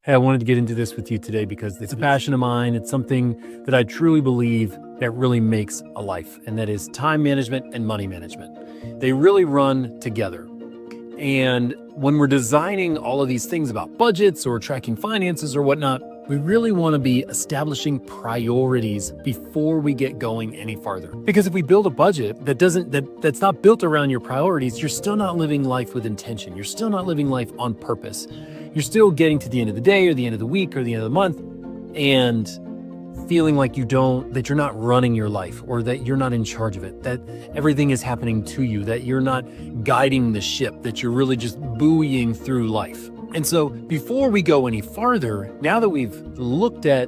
Hey, I wanted to get into this with you today because it's a passion of mine. It's something that I truly believe that really makes a life, and that is time management and money management. They really run together. And when we're designing all of these things about budgets or tracking finances or whatnot, we really want to be establishing priorities before we get going any farther. Because if we build a budget that's not built around your priorities, you're still not living life with intention. You're still not living life on purpose. You're still getting to the end of the day or the end of the week or the end of the month and feeling like that you're not running your life, or that you're not in charge of it, that everything is happening to you, that you're not guiding the ship, that you're really just buoying through life. And so before we go any farther, now that we've looked at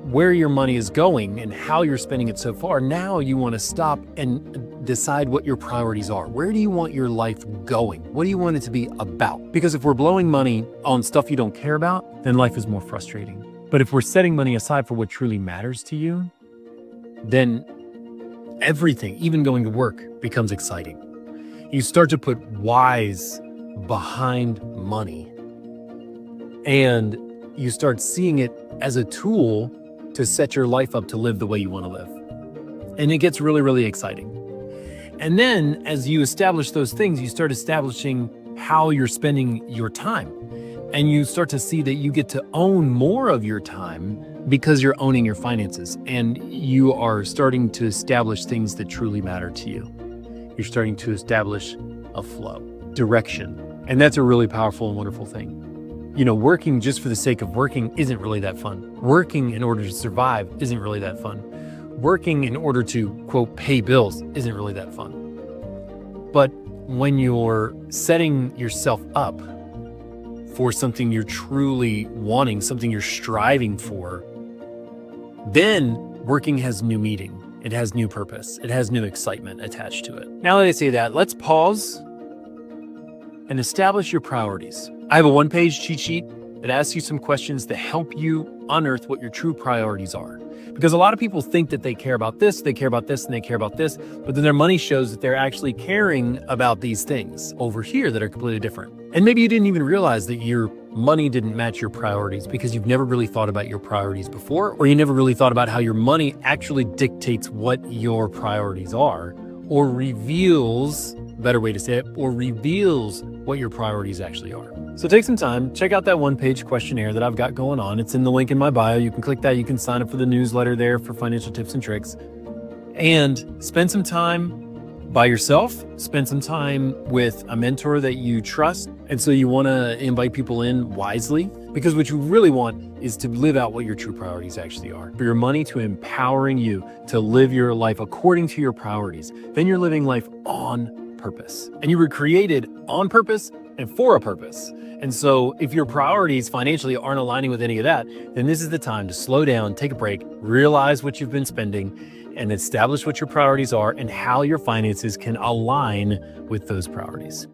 where your money is going and how you're spending it so far, now you want to stop and decide what your priorities are. Where do you want your life going? What do you want it to be about? Because if we're blowing money on stuff you don't care about, then life is more frustrating. But if we're setting money aside for what truly matters to you, then everything, even going to work, becomes exciting. You start to put whys behind money, and you start seeing it as a tool to set your life up to live the way you want to live. And it gets really, really exciting. And then as you establish those things, you start establishing how you're spending your time. And you start to see that you get to own more of your time because you're owning your finances, and you are starting to establish things that truly matter to you. You're starting to establish a flow, direction. And that's a really powerful and wonderful thing. You know, working just for the sake of working isn't really that fun. Working in order to survive isn't really that fun. Working in order to, quote, pay bills isn't really that fun. But when you're setting yourself up for something you're truly wanting, something you're striving for, then working has new meaning. It has new purpose. It has new excitement attached to it. Now that I say that, let's pause and establish your priorities. I have a one-page cheat sheet that asks you some questions to help you unearth what your true priorities are. Because a lot of people think that they care about this, they care about this, and they care about this, but then their money shows that they're actually caring about these things over here that are completely different. And maybe you didn't even realize that your money didn't match your priorities because you've never really thought about your priorities before, or you never really thought about how your money actually dictates what your priorities are, or reveals, better way to say it, or reveals what your priorities actually are. So take some time, check out that one-page questionnaire that I've got going on. It's in the link in my bio. You can click that. You can sign up for the newsletter there for financial tips and tricks. And spend some time by yourself. Spend some time with a mentor that you trust. And so you want to invite people in wisely, because what you really want is to live out what your true priorities actually are. For your money to empowering you to live your life according to your priorities. Then you're living life on purpose. And you were created on purpose and for a purpose. And so if your priorities financially aren't aligning with any of that, then this is the time to slow down, take a break, realize what you've been spending, and establish what your priorities are and how your finances can align with those priorities.